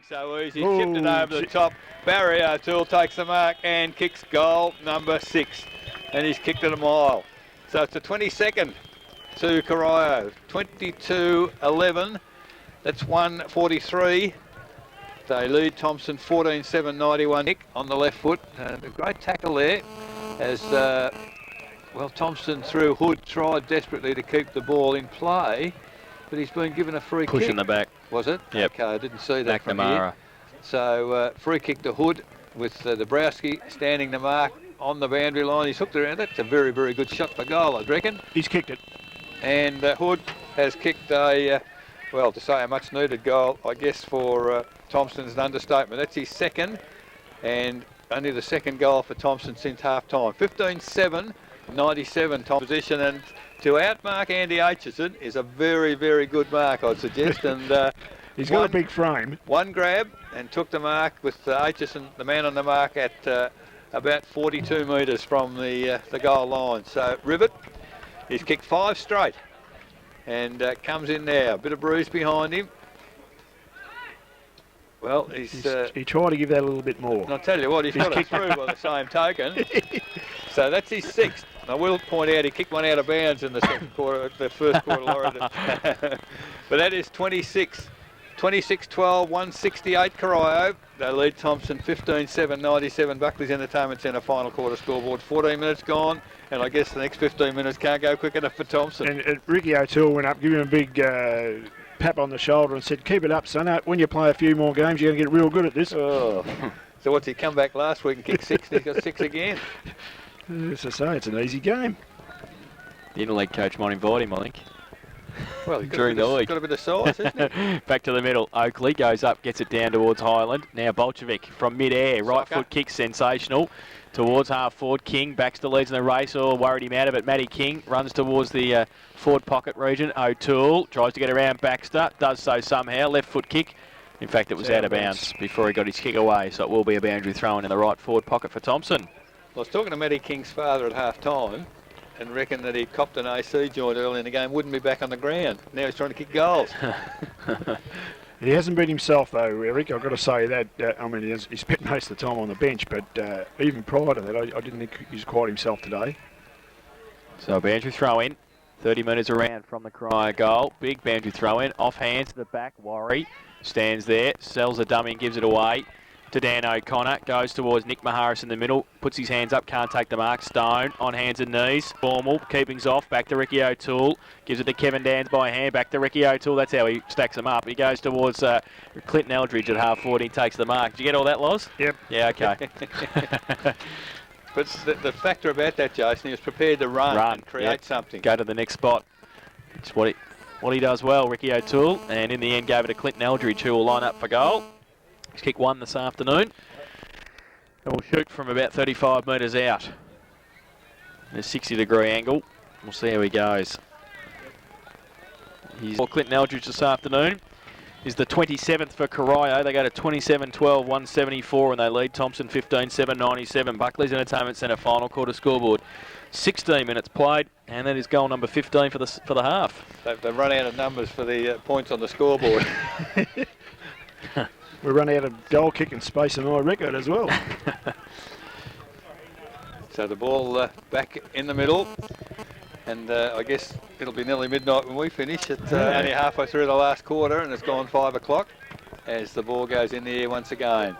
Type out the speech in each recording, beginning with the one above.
So easy, chipped it over the top. Barry O'Toole takes the mark and kicks goal number 6. And he's kicked it a mile. So it's a 22nd to Corio. 22-11. That's 143. They lead Thomson 14-7-91. Nick on the left foot. A great tackle there as, well, Thomson through Hood tried desperately to keep the ball in play, but he's been given a free kick. Push in the back. Was it? Yep. Okay, I didn't see that from McNamara. here. So free kick to Hood with Dabrowski standing the mark on the boundary line. He's hooked around. That's a very, very good shot for goal, I reckon. He's kicked it. And Hood has kicked a, well, to say a much needed goal, I guess, for Thomson's an understatement. That's his second, and only the second goal for Thomson since half-time. 15-7-97 position, and to outmark Andy Aitchison is a very, very good mark, I'd suggest. And he's got a big frame. One grab and took the mark with Aitchison, the man on the mark, at about 42 metres from the goal line. So Rivet, he's kicked 5 straight and comes in now. A bit of bruise behind him. Well, he tried to give that a little bit more. And I'll tell you what, he's got it through by the same token. So that's his 6th. I will point out he kicked one out of bounds in the second quarter, the first quarter, Laura. But that is 26. 26-12, 168 Corio. They lead Thomson 15-7-97. Buckley's Entertainment Centre final quarter scoreboard. 14 minutes gone, and I guess the next 15 minutes can't go quick enough for Thomson. And Ricky O'Toole went up, giving him a big pap on the shoulder and said, "Keep it up, son. When you play a few more games, you're going to get real good at this." Oh. So what's he come back last week and kicked 6? He's got 6 again. As I say, it's an easy game. The interleague coach might invite him, I think. Well, he's during the league. Got a bit of size, hasn't he? Back to the middle. Oakley goes up, gets it down towards Highland. Now Bolchevic from mid-air. Right foot kick, sensational. Towards half forward. King Baxter leads in the race. All worried him out of it. Matty King runs towards the forward pocket region. O'Toole tries to get around Baxter. Does so somehow. Left foot kick. In fact, it was out of bounds before he got his kick away. So it will be a boundary throw in the right forward pocket for Thomson. Well, I was talking to Matty King's father at half-time and reckon that he copped an AC joint early in the game, wouldn't be back on the ground. Now he's trying to kick goals. He hasn't been himself, though, Eric. I've got to say that. I mean, he spent most of the time on the bench, but even prior to that, I didn't think he was quite himself today. So a boundary throw in. 30 metres around from the Corio goal. Big boundary throw in. Off hands to the back. Worry stands there, sells a dummy and gives it away to Dan O'Connor. Goes towards Nick Maharis in the middle. Puts his hands up, can't take the mark. Stone on hands and knees. Formal, keeping's off. Back to Ricky O'Toole. Gives it to Kevin Dans by hand. Back to Ricky O'Toole. That's how he stacks them up. He goes towards Clinton Eldridge at half forward. He takes the mark. Did you get all that, Loz? Yep. Yeah, okay. But the factor about that, Jason, he was prepared to run and create something. Go to the next spot. It's what he does well, Ricky O'Toole. And in the end, gave it to Clinton Eldridge, who will line up for goal. He's kicked 1 this afternoon. And we'll shoot from about 35 metres out. In a 60-degree angle. We'll see how he goes. Clinton Eldridge this afternoon is the 27th for Corio. They go to 27-12, 174, and they lead Thomson 15-7-97. Buckley's Entertainment Centre final quarter scoreboard. 16 minutes played, and that is goal number 15 for the half. They've run out of numbers for the points on the scoreboard. We run out of goal kicking space in my record as well. So the ball back in the middle, and I guess it'll be nearly midnight when we finish. It's only halfway through the last quarter, and it's gone 5 o'clock as the ball goes in the air once again.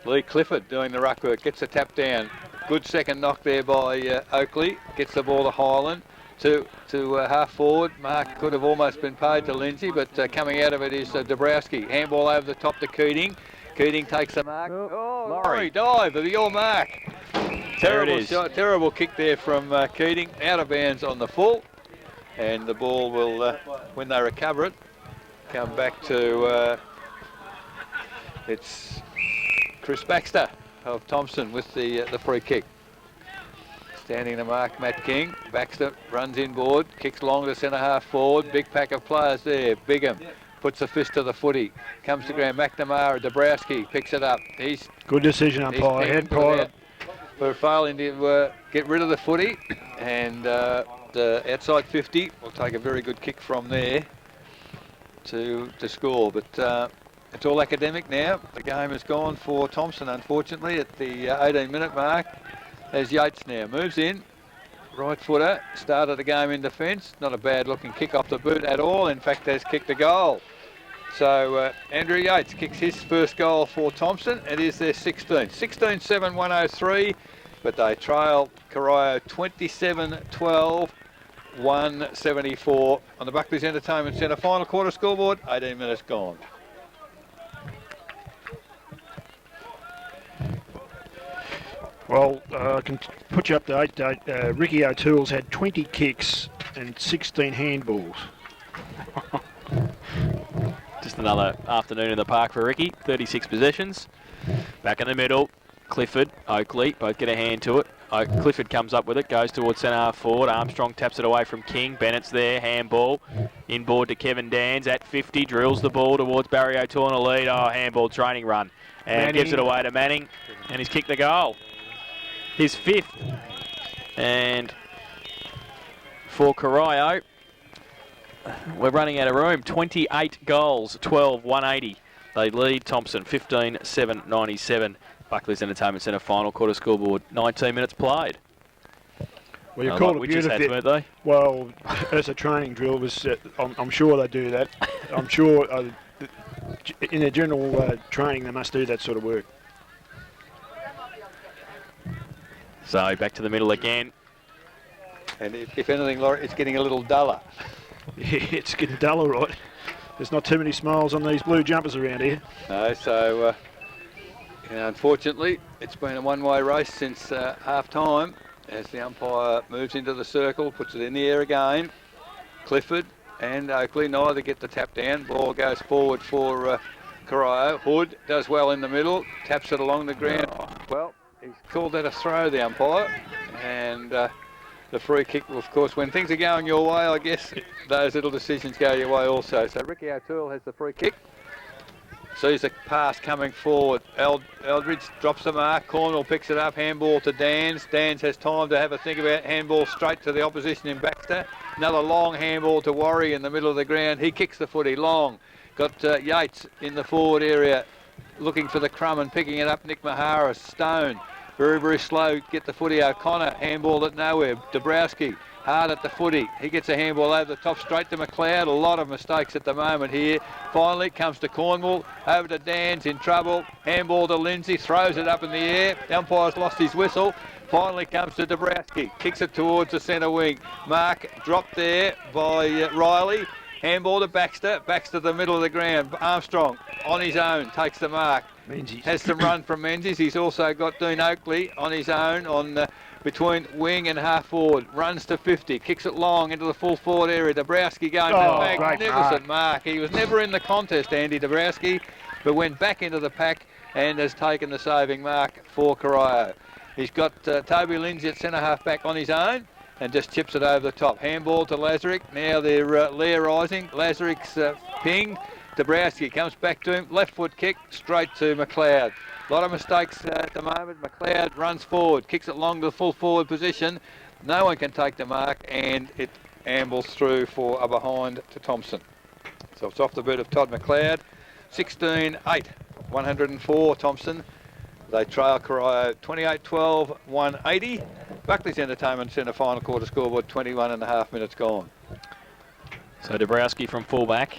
Lee Clifford doing the ruck work, gets a tap down. Good second knock there by Oakley. Gets the ball to Highland. To half forward. Mark could have almost been paid to Lindsay, but coming out of it is Dabrowski. Handball over the top to Keating. Keating takes the mark. Laurie dive of your mark. Terrible shot, terrible kick there from Keating. Out of bounds on the full. And the ball will, when they recover it, come back to it's Chris Baxter of Thomson with the free kick. Standing the mark, Matt King. Baxter runs inboard, kicks long to centre half forward. Big pack of players there. Bigham puts a fist to the footy. Comes to ground. McNamara, Dabrowski picks it up. He's good decision, umpire. Head pilot. For failing to get rid of the footy. And the outside 50 will take a very good kick from there to score. But it's all academic now. The game has gone for Thomson, unfortunately, at the 18-minute mark, as Yates now moves in. Right footer, started the game in defence. Not a bad looking kick off the boot at all. In fact, has kicked a goal. So Andrew Yates kicks his first goal for Thomson. It is their 16. 16-7, 103, but they trail Corio 27-12, 174 on the Buckley's Entertainment Centre final quarter scoreboard. 18 minutes gone. Well, I can put you up to date. Ricky O'Toole's had 20 kicks and 16 handballs. Just another afternoon in the park for Ricky. 36 possessions. Back in the middle, Clifford, Oakley, both get a hand to it. Clifford comes up with it, goes towards centre half forward. Armstrong taps it away from King. Bennett's there, handball. Inboard to Kevin Dans at 50, drills the ball towards Barry O'Toole in a lead. Oh, handball training run. And Manning gives it away to Manning, and he's kicked the goal. His 5th. And for Corio, we're running out of room. 28 goals, 12, 180. They lead Thomson 15-7, 97. Buckley's Entertainment Centre final quarter scoreboard. 19 minutes played. Well, you called it beautifully. Weren't they? Well, as a training drill, was I'm sure they do that. I'm sure in their general training they must do that sort of work. So back to the middle again. And if anything, Laurie, it's getting a little duller. Yeah, it's getting duller, right? There's not too many smiles on these blue jumpers around here. No, so unfortunately, it's been a one-way race since half-time as the umpire moves into the circle, puts it in the air again. Clifford and Oakley neither get the tap down. Ball goes forward for Corio. Hood does well in the middle, taps it along the ground. Well, he's called that a throw, the umpire, and the free kick, of course, when things are going your way, I guess those little decisions go your way also. So Ricky O'Toole has the free kick. Sees the pass coming forward. Eldridge drops the mark. Cornwall picks it up. Handball to Dans. Dans has time to have a think about it. Handball straight to the opposition in Baxter. Another long handball to Warry in the middle of the ground. He kicks the footy long. Got Yates in the forward area looking for the crumb and picking it up. Nick Maharis. Stone. Very, very slow. Get the footy. O'Connor. Handball at nowhere. Dabrowski. Hard at the footy. He gets a handball over the top straight to McLeod. A lot of mistakes at the moment here. Finally comes to Cornwall. Over to Dans in trouble. Handball to Lindsay. Throws it up in the air. The umpire's lost his whistle. Finally comes to Dabrowski. Kicks it towards the centre wing. Mark dropped there by Riley. Handball to Baxter. Baxter to the middle of the ground. Armstrong on his own takes the mark. Menzies. Has some run from Menzies. He's also got Dean Oakley on his own on between wing and half forward. Runs to 50. Kicks it long into the full forward area. Dabrowski going to the magnificent mark. He was never in the contest, Andy Dabrowski, but went back into the pack and has taken the saving mark for Corio. He's got Toby Lindsay at centre half back on his own and just chips it over the top. Handball to Lazarick. Now they're Lear-rising. Lazarick's pinged. Dabrowski comes back to him. Left foot kick straight to McLeod. A lot of mistakes at the moment. McLeod runs forward, kicks it long to the full forward position. No one can take the mark and it ambles through for a behind to Thomson. So it's off the boot of Todd McLeod. 16-8, 104 Thomson. They trail Corio 28-12, 180. Buckley's Entertainment Centre final quarter scoreboard, 21.5 minutes gone. So Dabrowski from fullback.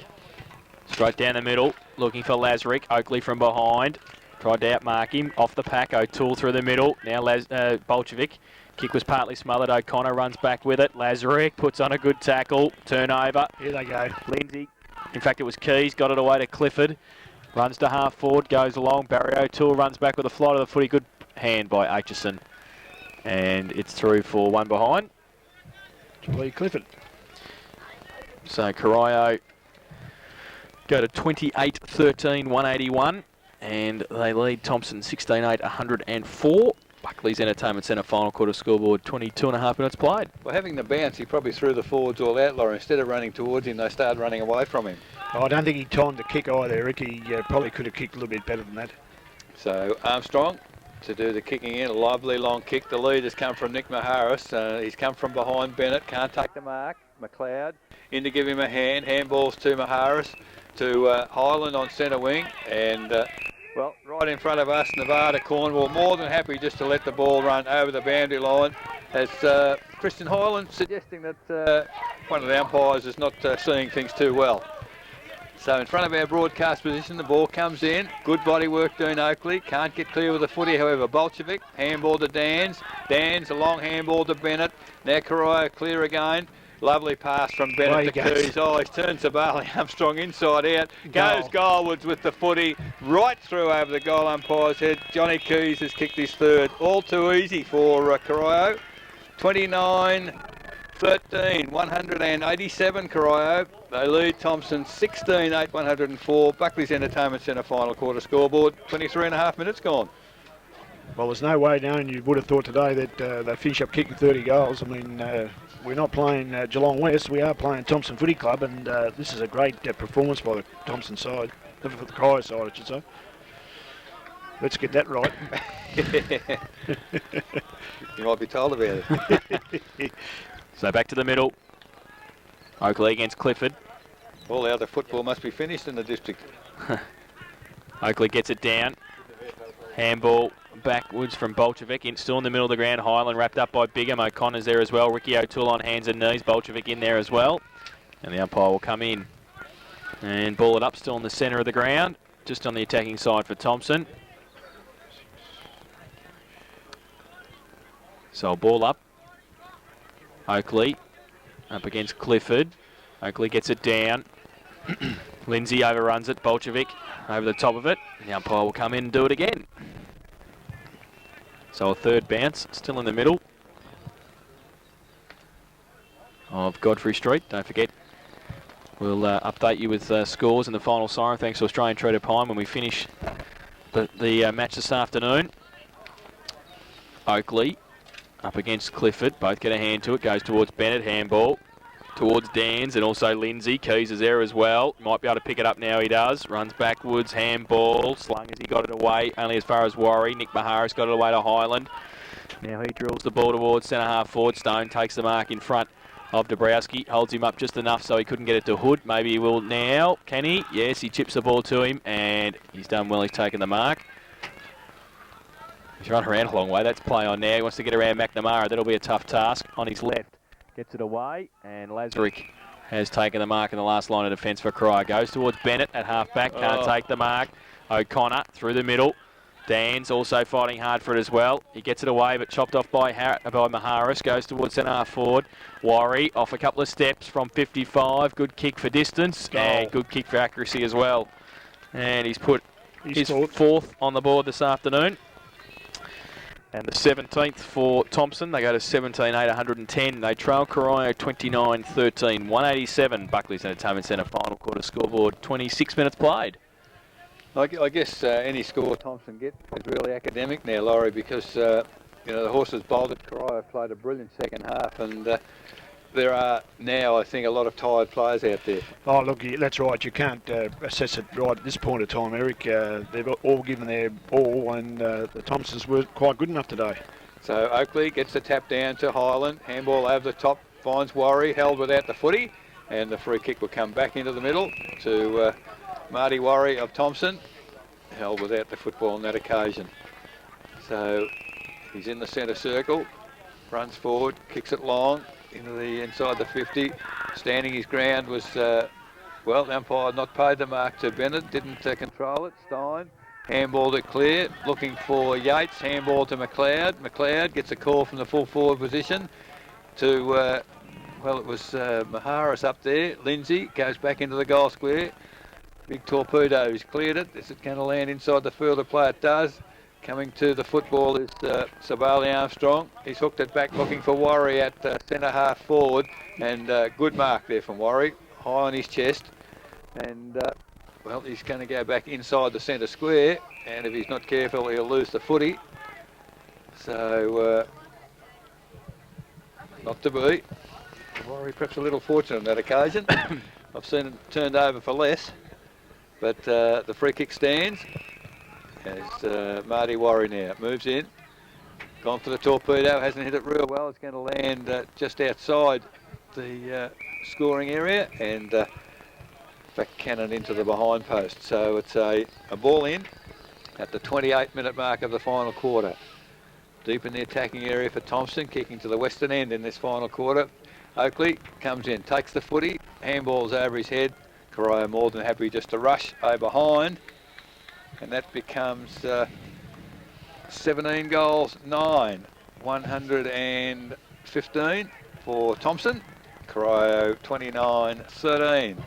Straight down the middle, looking for Lazarick. Oakley from behind. Tried to outmark him. Off the pack, O'Toole through the middle. Now Bolchevic. Kick was partly smothered. O'Connor runs back with it. Lazarick puts on a good tackle. Turnover. Here they go. Lindsay. In fact, it was Keys. Got it away to Clifford. Runs to half forward. Goes along. Barry O'Toole runs back with a flight of the footy. Good hand by Aitchison. And it's through for one behind. Lee Clifford. So Corio go to 28-13, 181. And they lead Thomson 16-8, 104. Buckley's Entertainment Centre final quarter scoreboard, 22.5 minutes played. Well, having the bounce, he probably threw the forwards all out, Laurie. Instead of running towards him, they started running away from him. Oh, I don't think he timed the kick either, Rick. He probably could have kicked a little bit better than that. So Armstrong to do the kicking in. A lovely long kick. The lead has come from Nick Maharis. He's come from behind Bennett. Can't take the mark. McLeod in to give him a hand. Handballs to Maharis. to Highland on centre wing, and well, right in front of us, Nevada Cornwall more than happy just to let the ball run over the boundary line. As Christian Highland suggesting that one of the umpires is not seeing things too well. So in front of our broadcast position, the ball comes in. Good body work doing Oakley. Can't get clear with the footy, however. Bolchevic, handball to Dans. Dans, a long handball to Bennett. Now Corio clear again. Lovely pass from Bennett to Keys. Oh, he's turned Sabali Armstrong inside out. Goes Goalwards with the footy right through over the goal umpire's head. Johnny Keys has kicked his third. All too easy for Corio. 29-13, 187 Corio. They lead Thomson 16-8, 104. Buckley's Entertainment Centre final quarter scoreboard. 23.5 minutes gone. Well, there's no way, knowing you would have thought today that they finish up kicking 30 goals. I mean, we're not playing Geelong West, we are playing Thomson Footy Club, and this is a great performance by the Thomson side, for the Corio side, I should say. Let's get that right. You might be told about it. So back to the middle. Oakley against Clifford. All the other football must be finished in the district. Oakley gets it down. Handball backwards from Bolchevic, still in the middle of the ground. Highland wrapped up by Bigham. O'Connor's there as well. Ricky O'Toole on hands and knees. Bolchevic in there as well. And the umpire will come in and ball it up, still in the centre of the ground, just on the attacking side for Thomson. So ball up. Oakley up against Clifford. Oakley gets it down. Lindsay overruns it. Bolchevic over the top of it. The umpire will come in and do it again. So a third bounce, still in the middle of Godfrey Street. Don't forget, we'll update you with scores and the final siren, thanks to Australian Treated Pine, when we finish the match this afternoon. Oakley up against Clifford. Both get a hand to it. Goes towards Bennett. Handball towards Dans, and also Lindsay. Keys is there as well. Might be able to pick it up now. He does. Runs backwards. Handball. Slung as he got it away. Only as far as Warry. Nick Maharis got it away to Highland. Now he drills the ball towards centre half forward. Stone takes the mark in front of Dabrowski. Holds him up just enough so he couldn't get it to Hood. Maybe he will now. Can he? Yes, he chips the ball to him, and he's done well. He's taken the mark. He's run around a long way. That's play on now. He wants to get around McNamara. That'll be a tough task. On his left. Gets it away. And Lazarick has taken the mark in the last line of defence for Corio. Goes towards Bennett at half back. Can't take the mark. O'Connor through the middle. Dan's also fighting hard for it as well. He gets it away, but chopped off by Maharis. Goes towards centre half forward. Warry off a couple of steps from 55. Good kick for distance. And good kick for accuracy as well. And he's put his fourth on the board this afternoon. And the 17th for Thomson. They go to 17-8, 110. They trail Corio 29-13, 187. Buckley's Entertainment Centre final quarter scoreboard, 26 minutes played. I guess any score Thomson gets is really academic now, Laurie, because you know, the horses bolted. Corio played a brilliant second half, and there are now, I think, a lot of tired players out there. Oh, look, that's right. You can't assess it right at this point of time, Eric. They've all given their all, and the Thompsons were quite good enough today. So Oakley gets the tap down to Highland. Handball over the top, finds Warry, held without the footy, and the free kick will come back into the middle to Marty Warry of Thomson, held without the football on that occasion. So he's in the centre circle, runs forward, kicks it long, into the inside the 50. Standing his ground was, well, the umpire had not paid the mark to Bennett, didn't control it. Stein handballed it clear, looking for Yates, handball to McLeod. McLeod gets a call from the full forward position to, well, it was Maharis up there. Lindsay goes back into the goal square. Big torpedo, he's cleared it. Is it going to land inside the field of play? It does. Coming to the football is Sabali Armstrong. He's hooked it back, looking for Warry at centre half forward, and good mark there from Warry, high on his chest. And well, he's going to go back inside the centre square, and if he's not careful, he'll lose the footy. So not to be. Warry perhaps a little fortunate on that occasion. I've seen it turned over for less, but the free kick stands. As Marty Warry now moves in, gone for the torpedo, hasn't hit it real well. It's going to land just outside the scoring area, and back cannon into the behind post. So it's a ball in at the 28-minute mark of the final quarter. Deep in the attacking area for Thomson, kicking to the western end in this final quarter. Oakley comes in, takes the footy, handballs over his head. Corio more than happy just to rush over behind. And that becomes 17 goals, 9, 115 for Thomson. Corio 29, 13,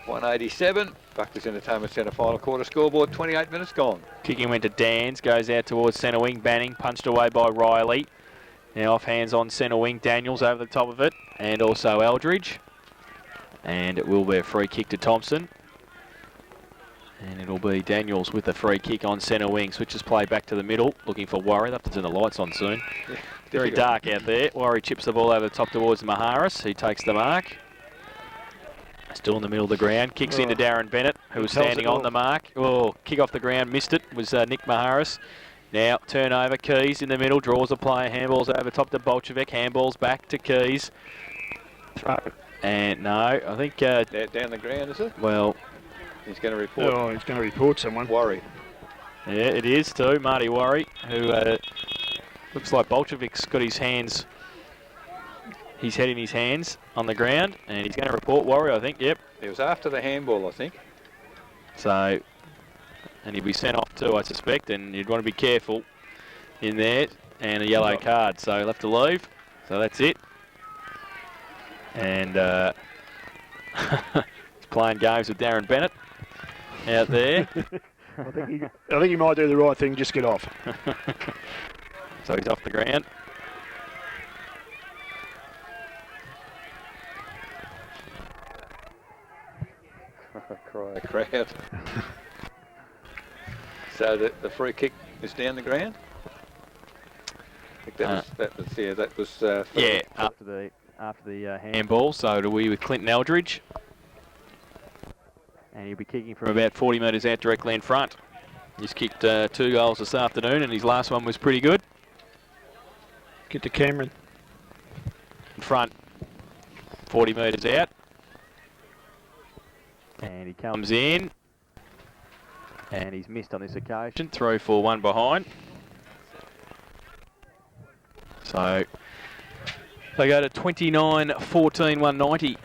187. Buckley's Entertainment Centre final quarter scoreboard, 28 minutes gone. Kicking went to Dans, goes out towards centre wing. Banning punched away by Riley. Now off hands on centre wing. Daniels over the top of it, and also Eldridge. And it will be a free kick to Thomson. And it'll be Daniels with the free kick on centre wing. Switches play back to the middle, looking for Worry. They'll have to turn the lights on soon. Yeah, very dark out there. Worry chips the ball over the top towards Maharis. He takes the mark. Still in the middle of the ground. Kicks into Darren Bennett, who was standing on the mark. Oh, kick off the ground, missed it. Was Nick Maharis. Now turnover. Keys in the middle, draws a player. Handballs over top to Bolchevik. Handballs back to Keys. Throw. And no, I think down the ground, is it? Well, he's going to report. Oh, he's going to report someone. Worry. Yeah, it is too. Marty Worry, who looks like Bolchevik's got his hands. His head in his hands on the ground, and he's going to report Worry, I think. Yep. It was after the handball, I think. So, and he'll be sent off too, I suspect, and you'd want to be careful in there. And a yellow card, so he'll have to leave. So that's it. And he's playing games with Darren Bennett out there. I think he might do the right thing, just get off. So he's off the ground. Cry crowd. So the free kick is down the ground. I think that was yeah, after the handball. So it'll be with Clinton Eldridge, and he'll be kicking from about 40 metres out directly in front. He's kicked 2 goals this afternoon, and his last one was pretty good. Get to Cameron. In front, 40 metres out. And he comes in, and he's missed on this occasion. Throw for one behind. So they go to 29-14, 190.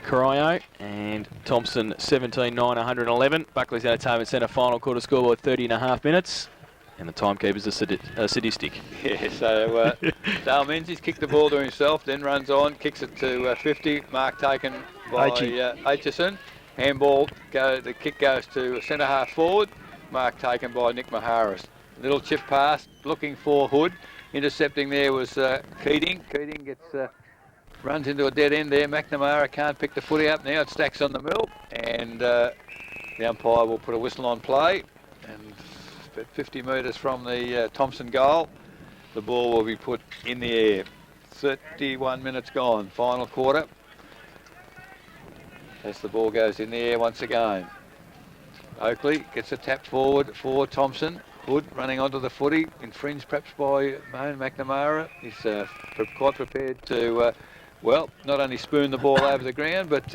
Corio and Thomson 17-9, 111. Buckley's Entertainment Centre final quarter scoreboard 30.5 minutes. And the timekeeper's a sadistic. Yeah, so Dale Menzies kicked the ball to himself, then runs on, kicks it to 50. Mark taken by Aitchison. Handball, the kick goes to centre half forward. Mark taken by Nick Maharis. Little chip pass, looking for Hood. Intercepting there was Keating. Keating gets runs into a dead end there. McNamara can't pick the footy up. Now it stacks on the middle, and the umpire will put a whistle on play. And about 50 metres from the Thomson goal, the ball will be put in the air. 31 minutes gone, final quarter. As the ball goes in the air once again. Oakley gets a tap forward for Thomson. Hood running onto the footy, infringed perhaps by Moan McNamara. He's quite prepared to, well, not only spoon the ball over the ground, but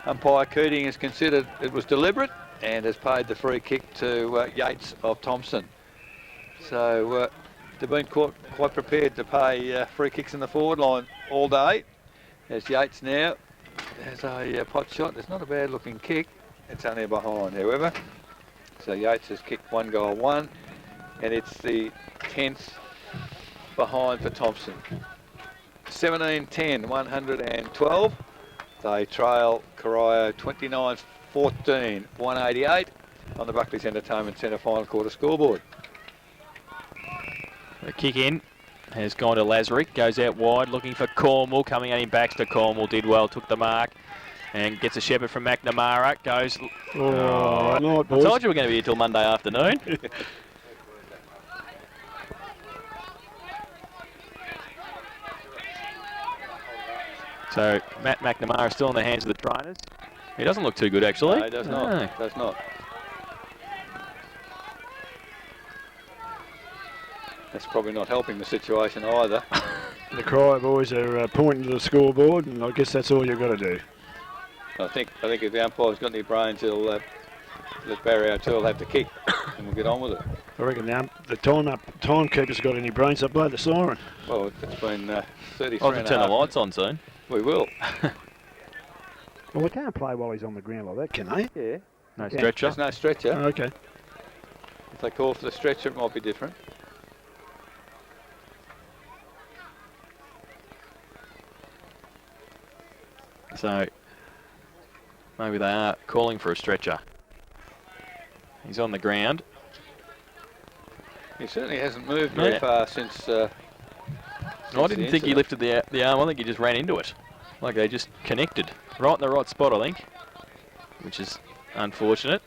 umpire Keating has considered it was deliberate and has paid the free kick to Yates of Thomson. So they've been quite prepared to pay free kicks in the forward line all day. As Yates now has a pot shot. It's not a bad looking kick. It's only a behind, however. So Yates has kicked 1-1, and it's the 10th behind for Thomson. 17-10, 112. They trail Corio 29-14, 188 on the Buckley's Entertainment Centre final quarter scoreboard. The kick in has gone to Lazarick, goes out wide looking for Cornwall, coming at him back to Cornwall, did well, took the mark and gets a shepherd from McNamara, goes... Oh, no, I told you we're going to be here till Monday afternoon. So Matt McNamara still in the hands of the trainers. He doesn't look too good actually. No, he does not. No. Does not. That's probably not helping the situation either. The Corio boys are pointing to the scoreboard, and I guess that's all you've got to do. I think if the umpire's got any brains, he'll let Barry O'Toole have the kick, and we'll get on with it. I reckon the timekeeper's got any brains. They'll blow the siren. Well, it's been 33 I'll have to turn the lights on soon. We will. Well, they can't play while he's on the ground like that, can they? Yeah. No stretcher. There's no stretcher. Oh, okay. If they call for the stretcher, it might be different. So maybe they are calling for a stretcher. He's on the ground. He certainly hasn't moved very far since. I didn't think he lifted the arm. I think he just ran into it. Like they just connected. Right in the right spot, I think. Which is unfortunate.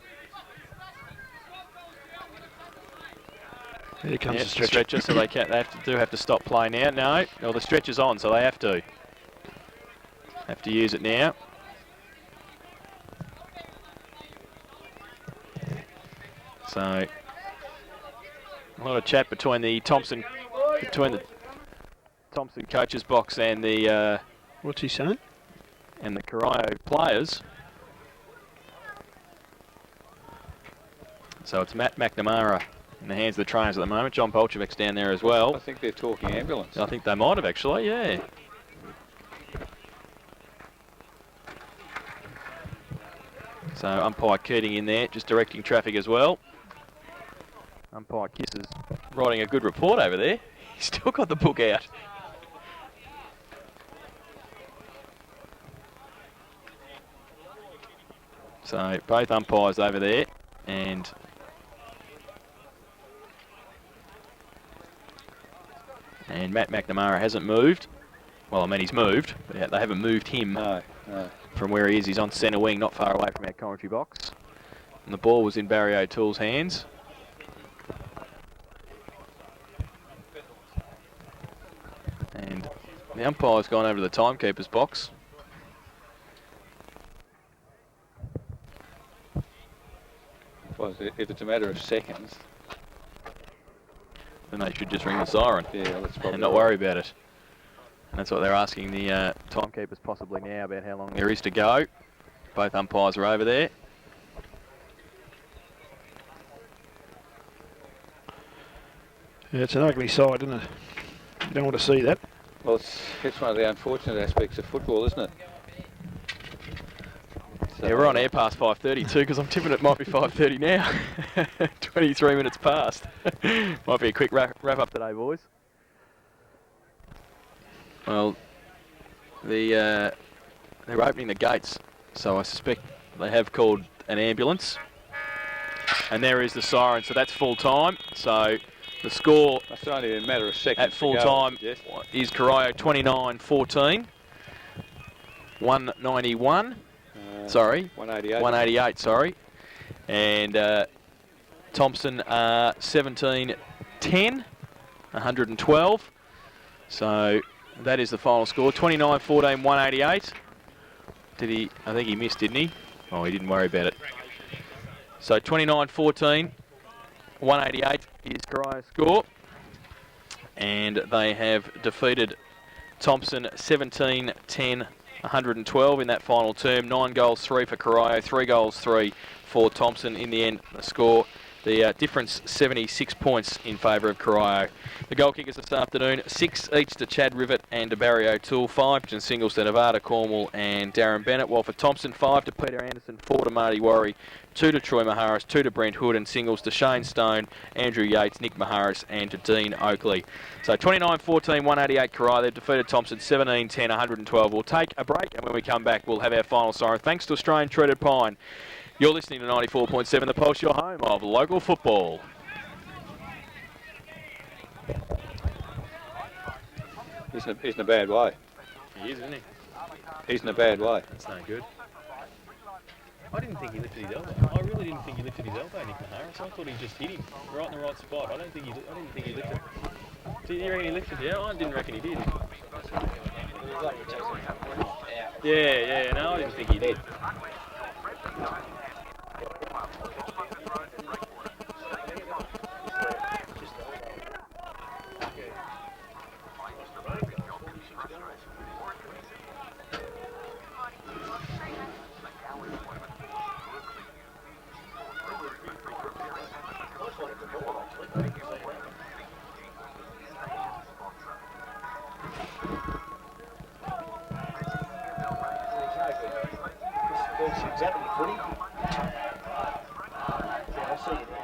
Here comes the stretcher. So they have to stop play now. No, well, the stretcher's on, so they have to. Have to use it now. So a lot of chat between the Thomson coaches box and the what's he saying? And the Corio players. So it's Matt McNamara in the hands of the trainers at the moment. John Polchevic's down there as well. I think they're talking ambulance. I think they might have actually, yeah. So umpire Keating in there, just directing traffic as well. Umpire Kiss is writing a good report over there. He's still got the book out. So both umpires over there, and Matt McNamara hasn't moved. Well, I mean he's moved, but they haven't moved him from where he is. He's on centre wing, not far away from our commentary box. And the ball was in Barry O'Toole's hands. And the umpire's gone over to the timekeeper's box. Well, if it's a matter of seconds, then they should just ring the siren. Yeah, that's probably and not worry about it. And that's what they're asking the timekeepers possibly now about how long there is to go. Both umpires are over there. Yeah, it's an ugly sight, isn't it? You don't want to see that. Well, it's one of the unfortunate aspects of football, isn't it? So yeah, we're on air past 5:32 because I'm tipping it might be 5:30 now. 23 minutes past. Might be a quick wrap up today, boys. Well, they're opening the gates, so I suspect they have called an ambulance. And there is the siren, so that's full time. So the score that's only a matter of seconds at full time is Corio 29-14, 191. Sorry, 188. 188. Sorry, and Thomson 17-10, 112. So that is the final score. 29-14, 188. I think he missed, didn't he? Oh, he didn't worry about it. So 29-14, 188 is Corio's score. And they have defeated Thomson 17-10, 112 in that final term. 9 goals, 3 for Corio, 3 goals, 3 for Thomson. In the end, the score, the difference 76 points in favour of Corio. The goal kickers this afternoon, 6 each to Chad Rivet and to Barry O'Toole, 5 and singles to Nevada Cornwall and Darren Bennett, while for Thomson, 5 to Peter Anderson, 4 to Marty Worry, 2 to Troy Maharis, 2 to Brent Hood, and singles to Shane Stone, Andrew Yates, Nick Maharis and to Dean Oakley. So 29-14, 188 Corio. They've defeated Thomson 17-10, 112. We'll take a break, and when we come back, we'll have our final siren. Thanks to Australian Treated Pine. You're listening to 94.7 The Pulse, your home of local football. He's in a bad way. He is, isn't he? He's in a bad way. That's no good. I didn't think he lifted his elbow. I really didn't think he lifted his elbow, Nick Maharis. I thought he just hit him right in the right spot. I didn't think he lifted. Did you reckon he lifted? Yeah, I didn't reckon he did. Yeah, no, I didn't think he did. Exactly, footy. Yeah, I see you there.